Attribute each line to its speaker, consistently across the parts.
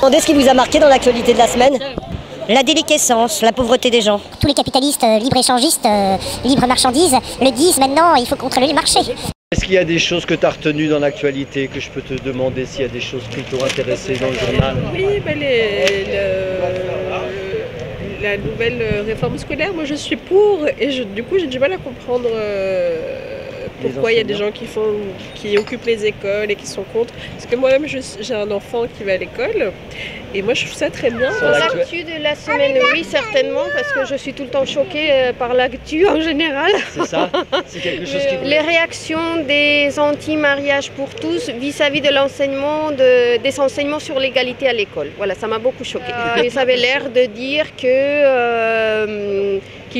Speaker 1: Demandez ce qui vous a marqué dans l'actualité de la semaine. La déliquescence, la pauvreté des gens.
Speaker 2: Tous les capitalistes libre-échangistes, libre-marchandises le disent maintenant, il faut contrôler le marché.
Speaker 3: Est-ce qu'il y a des choses que tu as retenues dans l'actualité, que je peux te demander s'il y a des choses qui t'ont intéressé dans le journal?
Speaker 4: Oui, la nouvelle réforme scolaire, moi je suis pour et du coup j'ai du mal à comprendre pourquoi il y a des gens qui occupent les écoles et qui sont contre. Parce que moi-même j'ai un enfant qui va à l'école et moi je trouve ça très bien.
Speaker 5: Dans l'actu de la semaine, oui certainement, parce que je suis tout le temps choquée par l'actu en général.
Speaker 3: C'est ça? C'est quelque chose qui...
Speaker 5: Les réactions des anti-mariage pour tous vis-à-vis de l'enseignement, des enseignements sur l'égalité à l'école. Voilà, ça m'a beaucoup choquée. Ils avaient l'air de dire qu'ils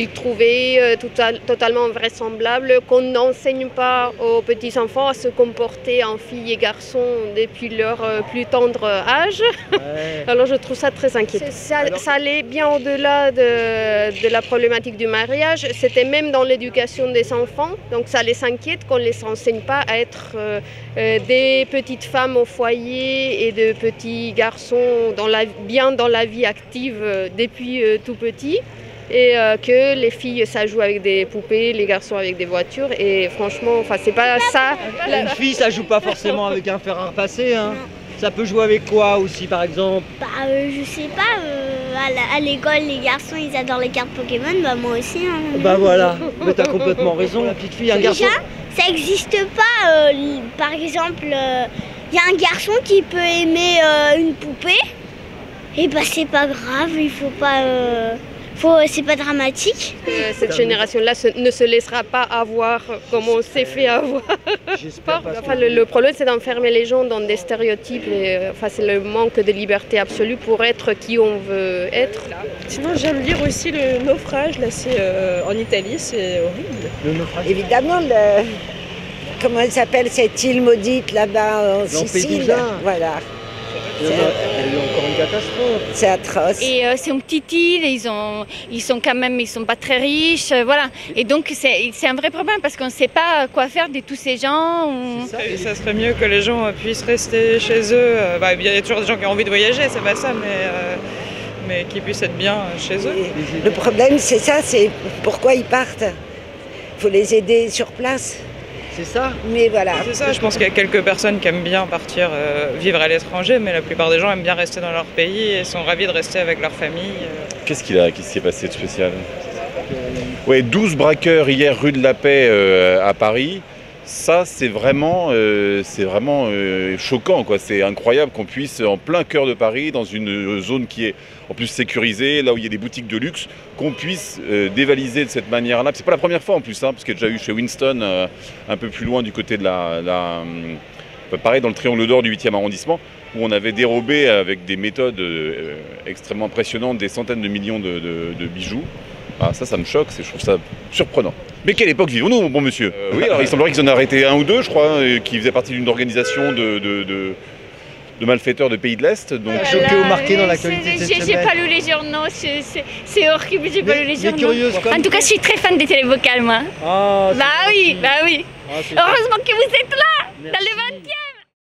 Speaker 5: trouvaient totalement vraisemblable qu'on n'enseigne pas aux petits-enfants à se comporter en filles et garçons depuis leur plus tendre âge. Ouais. Alors je trouve ça très inquiétant. Ça allait bien au-delà de la problématique du mariage. C'était même dans l'éducation des enfants. Donc ça les inquiète qu'on ne les enseigne pas à être des petites femmes au foyer et de petits garçons bien dans la vie active depuis tout petit. Et que les filles ça joue avec des poupées, les garçons avec des voitures, et franchement, c'est pas ça.
Speaker 3: Une fille ça joue pas forcément avec un fer à repasser, hein. Ça peut jouer avec quoi aussi par exemple?
Speaker 6: Je sais pas, à l'école les garçons ils adorent les cartes Pokémon, moi aussi. Hein.
Speaker 3: Bah voilà, mais t'as complètement raison, la petite fille, un garçon.
Speaker 6: Déjà, ça existe pas, par exemple, y a un garçon qui peut aimer une poupée, et c'est pas grave, il faut pas... c'est pas dramatique.
Speaker 5: Cette génération-là ne se laissera pas avoir comme on s'est fait avoir. Le problème, c'est d'enfermer les gens dans des stéréotypes. C'est le manque de liberté absolue pour être qui on veut être.
Speaker 4: Sinon, j'aime lire aussi le naufrage. Là, c'est en Italie, c'est horrible.
Speaker 3: Le naufrage.
Speaker 7: Évidemment, comment elle s'appelle cette île maudite là-bas en Sicile. Voilà.
Speaker 3: Il y a eu encore une catastrophe.
Speaker 7: C'est atroce.
Speaker 8: Et c'est une petite île, ils sont pas très riches, voilà. Et donc c'est un vrai problème parce qu'on ne sait pas quoi faire de tous ces gens.
Speaker 4: Et ça serait mieux que les gens puissent rester chez eux. Il y a toujours des gens qui ont envie de voyager, c'est pas ça, mais qu'ils puissent être bien chez eux.
Speaker 7: Le problème, c'est ça, c'est pourquoi ils partent. Il faut les aider sur place.
Speaker 3: C'est ça?
Speaker 7: Mais voilà.
Speaker 4: C'est ça, je pense qu'il y a quelques personnes qui aiment bien partir vivre à l'étranger, mais la plupart des gens aiment bien rester dans leur pays et sont ravis de rester avec leur famille.
Speaker 9: Qu'est-ce qui s'est passé de spécial? Ouais, 12 braqueurs hier rue de la Paix à Paris. Ça, c'est vraiment choquant, quoi. C'est incroyable qu'on puisse, en plein cœur de Paris, dans une zone qui est en plus sécurisée, là où il y a des boutiques de luxe, qu'on puisse dévaliser de cette manière-là. C'est pas la première fois en plus, parce qu'il y a déjà eu chez Winston, un peu plus loin du côté de pareil dans le triangle d'or du 8e arrondissement, où on avait dérobé avec des méthodes extrêmement impressionnantes des centaines de millions de bijoux. Ah, ça me choque, je trouve ça surprenant. Mais quelle époque vivons-nous, mon bon monsieur? Oui, alors il semblerait qu'ils en aient arrêté un ou deux, je crois, qui faisaient partie d'une organisation de malfaiteurs de pays de l'Est. Donc
Speaker 3: choqué ou marqué dans l'actualité de cette semaine.
Speaker 8: J'ai pas lu les journaux, c'est horrible, j'ai pas lu les journaux.
Speaker 3: Curieuse,
Speaker 8: en tout cas, je suis très fan des télévocales, moi.
Speaker 3: Ah,
Speaker 8: oui.
Speaker 3: Ah,
Speaker 8: Heureusement que vous êtes là,
Speaker 3: merci.
Speaker 8: dans le 20e.